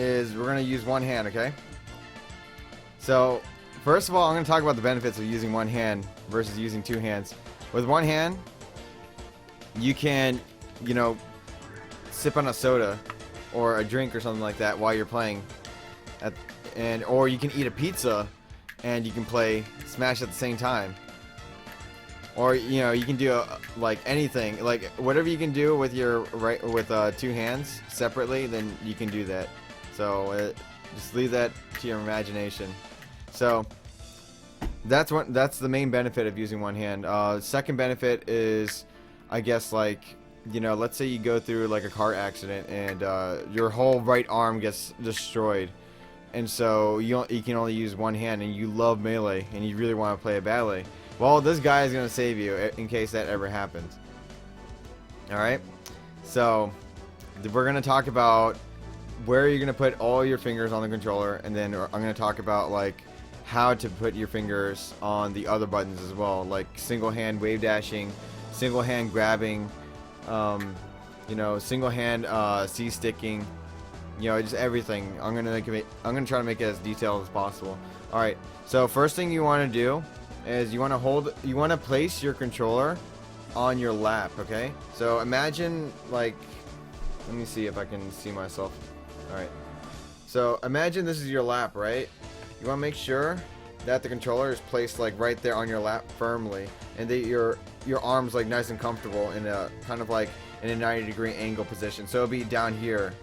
is we're going to use one hand, okay? So, first of all, I'm going to talk about the benefits of using one hand versus using two hands. With one hand, you can, you know, sip on a soda or a drink or something like that while you're playing. Or you can eat a pizza and you can play Smash at the same time. Or, you know, you can do like anything, like whatever you can do with your two hands separately, then you can do that. So just leave that to your imagination. So that's the main benefit of using one hand. Second benefit is, I guess, like, you know, let's say you go through like a car accident and your whole right arm gets destroyed, and so you can only use one hand, and you love Melee and you really want to play a ballet. Well, this guy is going to save you in case that ever happens. Alright? So, we're going to talk about where you're going to put all your fingers on the controller, and then I'm going to talk about, like, how to put your fingers on the other buttons as well. Like, single hand wave dashing, single hand grabbing, you know, single hand C-sticking, you know, just everything. I'm going to try to make it as detailed as possible. Alright, so first thing you want to do is you want to place your controller on your lap, okay? So imagine, like, let me see if I can see myself. Alright, so imagine this is your lap, right? You want to make sure that the controller is placed like right there on your lap firmly, and that your arms like nice and comfortable in a kind of like in a 90-degree angle position. So it'll be down here.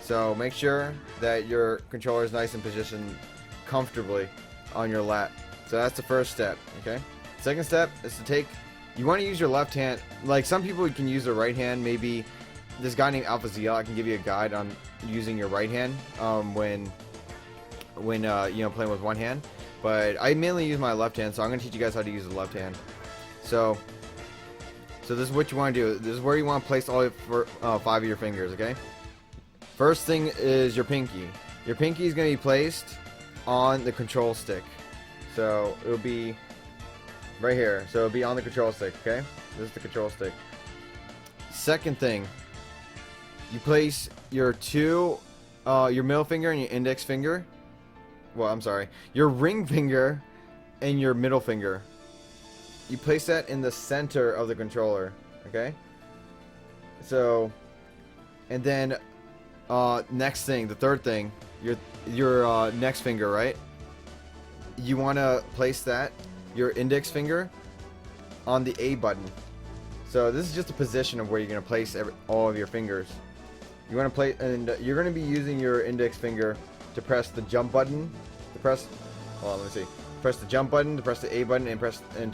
So make sure that your controller is nice and positioned comfortably on your lap. So that's the first step, okay? Second step is you want to use your left hand. Like, some people can use their right hand. Maybe this guy named AlphaZL, I can give you a guide on using your right hand when you know, playing with one hand. But I mainly use my left hand, so I'm going to teach you guys how to use the left hand. So this is what you want to do. This is where you want to place all 5 of your fingers, okay? First thing is your pinky. Your pinky is going to be placed on the control stick. So it'll be right here. So it'll be on the control stick, okay? This is the control stick. Second thing, you place your your middle finger and your index finger. Well, I'm sorry, your ring finger and your middle finger. You place that in the center of the controller, okay? So, and then next thing, the third thing, your next finger, right? You want to place your index finger on the A button. So this is just a position of where you're going to place all of your fingers. You want to place, and you're going to be using your index finger to press the jump button, press the jump button, to press the A button, and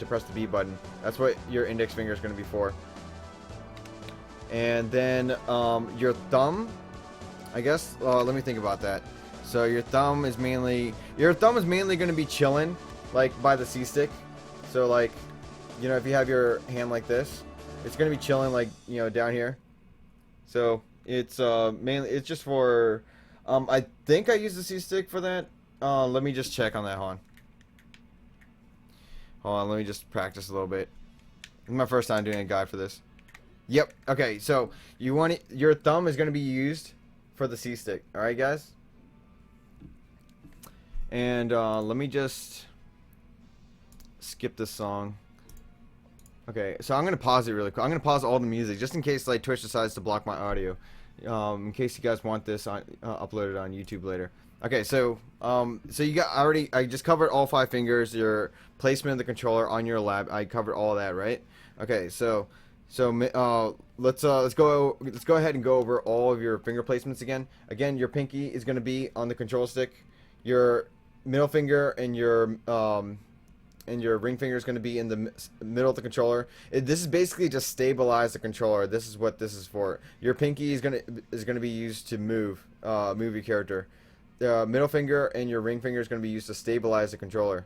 to press the B button. That's what your index finger is going to be for. And then your thumb, I guess, let me think about that. So your thumb is mainly going to be chilling, like, by the C-stick. So, like, you know, if you have your hand like this, it's going to be chilling, like, you know, down here. So it's it's just for I think I use the C-stick for that. Let me just check on that. Hold on, let me just practice a little bit. This is my first time doing a guide for this. Yep. Okay, so your thumb is going to be used for the C-stick. All right, guys. And let me just skip this song. Okay, so I'm going to pause it really quick. I'm going to pause all the music just in case, like, Twitch decides to block my audio. In case you guys want this uploaded on YouTube later. Okay, so you got I just covered all 5 fingers, your placement of the controller on your lap. I covered all of that, right? Okay, so let's go ahead and go over all of your finger placements again. Again, your pinky is going to be on the control stick. Your middle finger and your ring finger is going to be in the middle of the controller. This is basically just stabilize the controller. This is what this is for. Your pinky is going to be used to move your character. The middle finger and your ring finger is going to be used to stabilize the controller.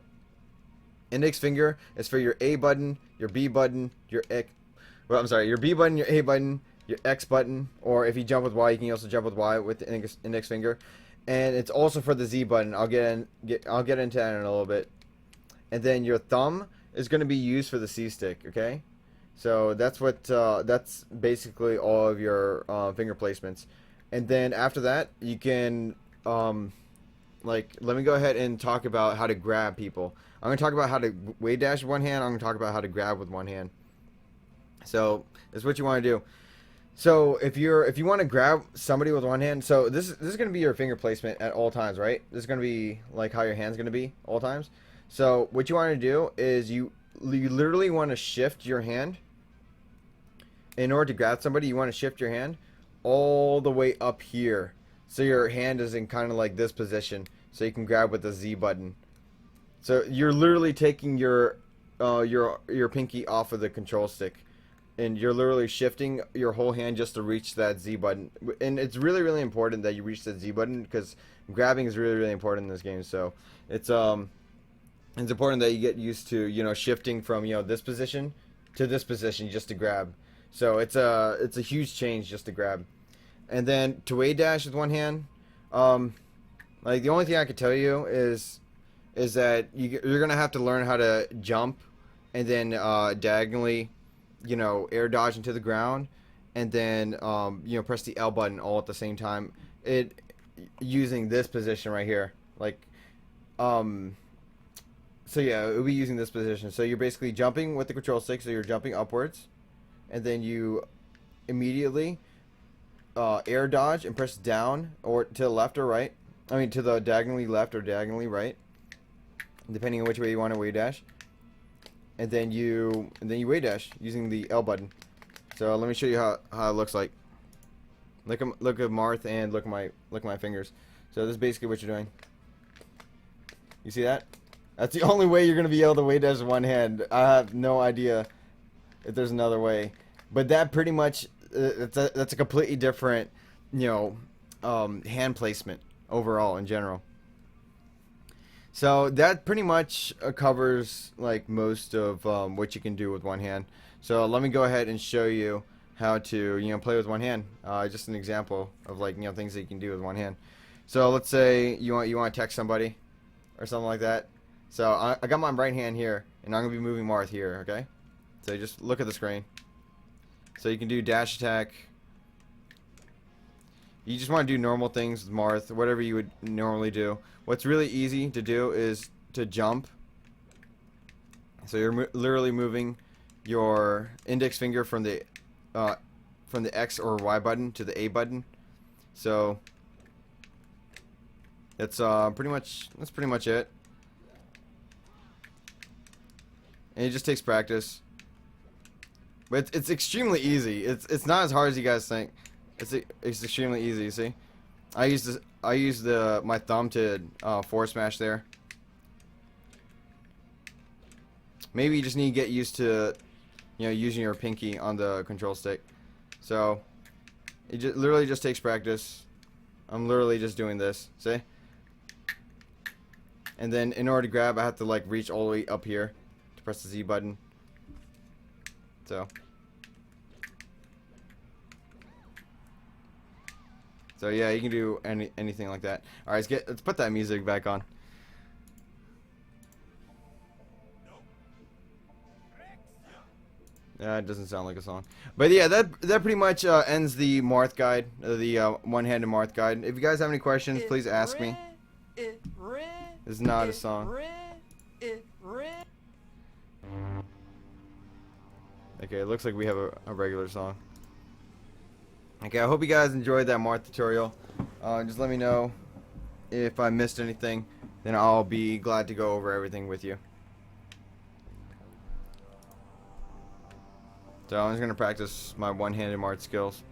Index finger is for your A button, your B button, your B button, your A button, your X button, or if you jump with Y, you can also jump with Y with the index finger. And it's also for the Z button. I'll get into that in a little bit. And then your thumb is going to be used for the C stick, okay? So that's basically all of your finger placements. And then after that, you can like, let me go ahead and talk about how to grab people. I'm going to talk about how to wave dash with one hand. I'm going to talk about how to grab with one hand. So this is what you want to do. So if you want to grab somebody with one hand, so this is going to be your finger placement at all times, right? This is going to be like how your hand's going to be all times. So what you want to do is you literally want to shift your hand. In order to grab somebody, you want to shift your hand all the way up here. So your hand is in kind of like this position, so you can grab with the Z button. So you're literally taking your pinky off of the control stick, and you're literally shifting your whole hand just to reach that Z button. And it's really, really important that you reach that Z button, because grabbing is really, really important in this game. So it's important that you get used to, you know, shifting from, you know, this position to this position just to grab. So it's a huge change just to grab. And then to wave dash with one hand, like the only thing I could tell you is that you're gonna have to learn how to jump and then diagonally, you know, air dodge into the ground, and then you know, press the L button all at the same time. Using this position right here, like so yeah, it will be using this position. So you're basically jumping with the control stick, so you're jumping upwards, and then you immediately air dodge and press down or to the left or right. I mean, to the diagonally left or diagonally right, depending on which way you want to wave dash. And then you wave dash using the L button. So let me show you how it looks like. Look at Marth and look at my fingers. So this is basically what you're doing. You see that? That's the only way you're gonna be able to wave dash with one hand. I have no idea if there's another way, but that pretty much that's a completely different, you know, hand placement overall in general. So that pretty much covers like most of what you can do with one hand. So let me go ahead and show you how to, you know, play with one hand. Just an example of, like, you know, things that you can do with one hand. So let's say you want to text somebody or something like that. So I got my right hand here, and I'm gonna be moving Marth here. Okay. So just look at the screen. So you can do dash attack. You just want to do normal things with Marth, whatever you would normally do. What's really easy to do is to jump. So you're literally moving your index finger from the X or Y button to the A button. So that's pretty much it. And it just takes practice. But it's extremely easy. It's not as hard as you guys think. It's extremely easy. You see, I used my thumb to forward smash there. Maybe you just need to get used to, you know, using your pinky on the control stick. So it literally just takes practice. I'm literally just doing this. See? And then in order to grab, I have to like reach all the way up here to press the Z button. So yeah, you can do anything like that. All right, let's put that music back on. It doesn't sound like a song, but yeah, that pretty much ends the Marth guide, the one-handed Marth guide. If you guys have any questions, please ask me. It's not a song. Okay, it looks like we have a regular song. Okay, I hope you guys enjoyed that Marth tutorial. Just let me know if I missed anything, then I'll be glad to go over everything with you. So I'm just going to practice my one-handed Marth skills.